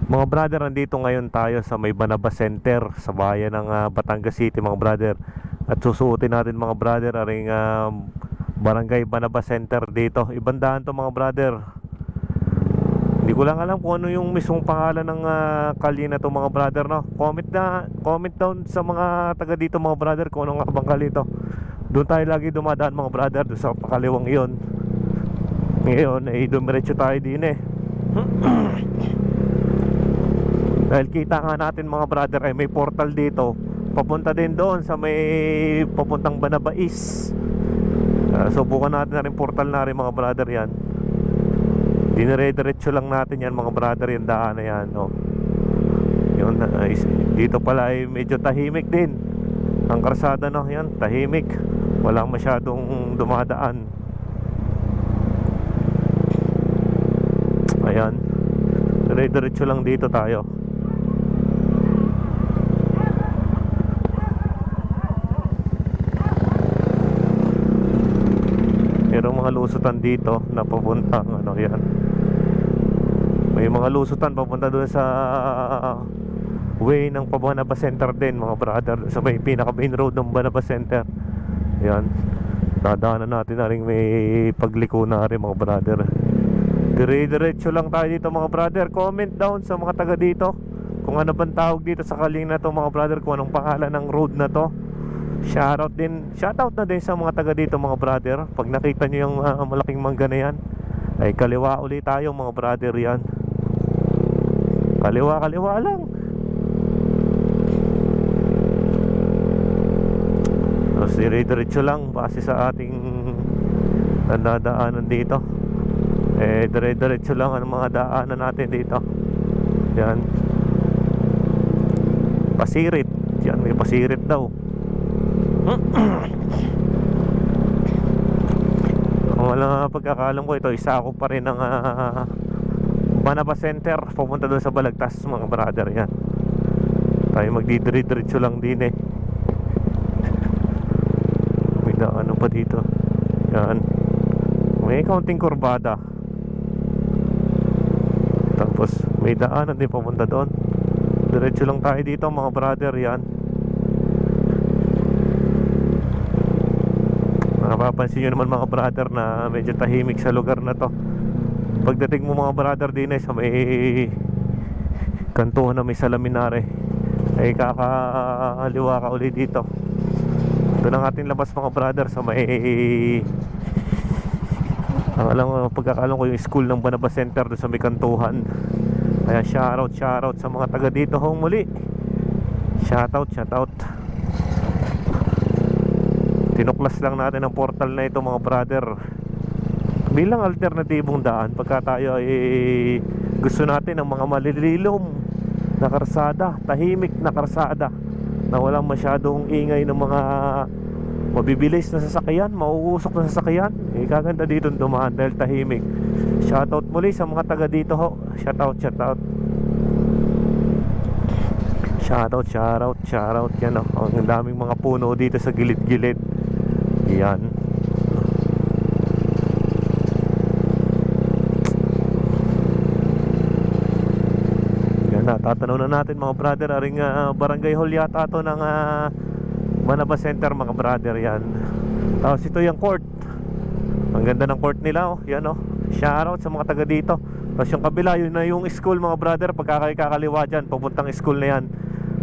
Mga brother, nandito ngayon tayo sa may Banaba Center sa bayan ng Batangas City, mga brother. At susuotin natin, mga brother, aring Barangay Banaba Center dito. Ibang daan to, mga brother. Hindi ko lang alam kung ano yung mismong pangalan ng kalye na to, mga brother, no? Comment down sa mga taga dito, mga brother, kung ano nga bang kalye to. Doon tayo lagi dumadaan, mga brother, doon sa pakaliwang iyon. Ngayon ay dumiretso tayo din eh. Dahil kita nga natin, mga brother, ay may portal dito papunta din doon sa may papuntang Banabais. Subukan natin na rin portal na rin, mga brother, yan. Dinire-diretso lang natin yan, mga brother, yung daan na yan, no? Yun, dito pala ay medyo tahimik din ang karsada, no? Yan, tahimik, walang masyadong dumadaan. Ayan, dire-diretso lang dito tayo. Merong mga lusutan dito na papuntang ano, yan. May mga lusutan papunta doon sa way ng Banaba Center din, mga brother, sa may pinaka main road ng Banaba Center. Yan, dadaanan natin na rin, may pagliko na rin, mga brother. Dire-diretso lang tayo dito, mga brother. Comment down sa mga taga dito kung ano bang tawag dito sa kaling na to, mga brother, kung anong pangalan ng road na to. Shoutout na din sa mga taga dito, mga brother. Pag nakita nyo yung malaking mangga na yan, ay kaliwa ulit tayo, mga brother, yan. Kaliwa lang. Tapos dire-diretso lang base sa ating nadaanan dito. Dire-diretso lang ang mga daanan natin dito. Yan, Pasirit. Yan, may Pasirit daw. Wala pagkakalam ko, ito isa ako pa rin ng Banaba Center pumunta doon sa Balagtas, mga brother, yan. Tayo magdidiri-diretso lang din eh. May ano pa dito, yan, may kaunting kurbada. Tapos may daanan din pumunta doon. Diretso lang tayo dito, mga brother, yan. Mapapansin nyo naman, mga brother, na medyo tahimik sa lugar na to. Pagdating mo, mga brother, din sa may kantuhan na may salaminare, ay kakaliwa ka ulit dito. Ito lang ating labas, mga brother, sa may pagkakalam ko yung school ng Banaba Center doon sa may kantuhan. Kaya shoutout sa mga taga dito hong muli. Shoutout. Tinuklas lang natin ang portal na ito, mga brother, bilang alternatibong daan pagka tayo ay gusto natin ng mga malililom na karsada, tahimik na karsada na walang masyadong ingay ng mga mabibilis na sasakyan, mauusok na sasakyan. Kaganda dito dumaan dahil tahimik. Shoutout muli sa mga taga dito ho. Shoutout. Yan, oh. Ang daming mga puno dito sa gilid-gilid. Yan. Yan na, tatanaw na natin, mga brother, aring barangay hall yata to ng Banaba Center, mga brother, yan. Tapos ito yung court. Ang ganda ng court nila, oh. Yan, oh. Shoutout sa mga taga dito. Tapos yung kabila, yun na yung school, mga brother. Pagkakaliwa dyan, papuntang school na yan.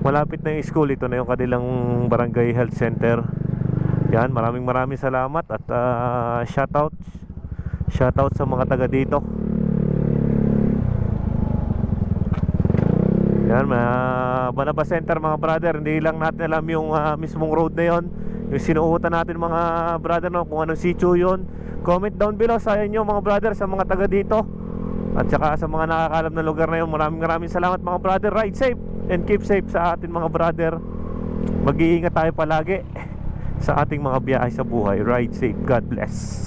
Malapit na yung school. Ito na yung kanilang barangay health center. Yan, maraming salamat. At shoutout sa mga taga dito. Yan, Banaba Center, mga brother. Hindi lang natin alam yung mismong road na yon, yung sinuutan natin, mga brother, no, kung anong sitio yun. Comment down below sa inyo, mga brother, sa mga taga dito. At saka sa mga nakakalam na lugar na yun. Maraming salamat, mga brother. Ride safe and keep safe sa atin, mga brother. Mag-iingat tayo palagi sa ating mga biyahe sa buhay. Ride safe. God bless.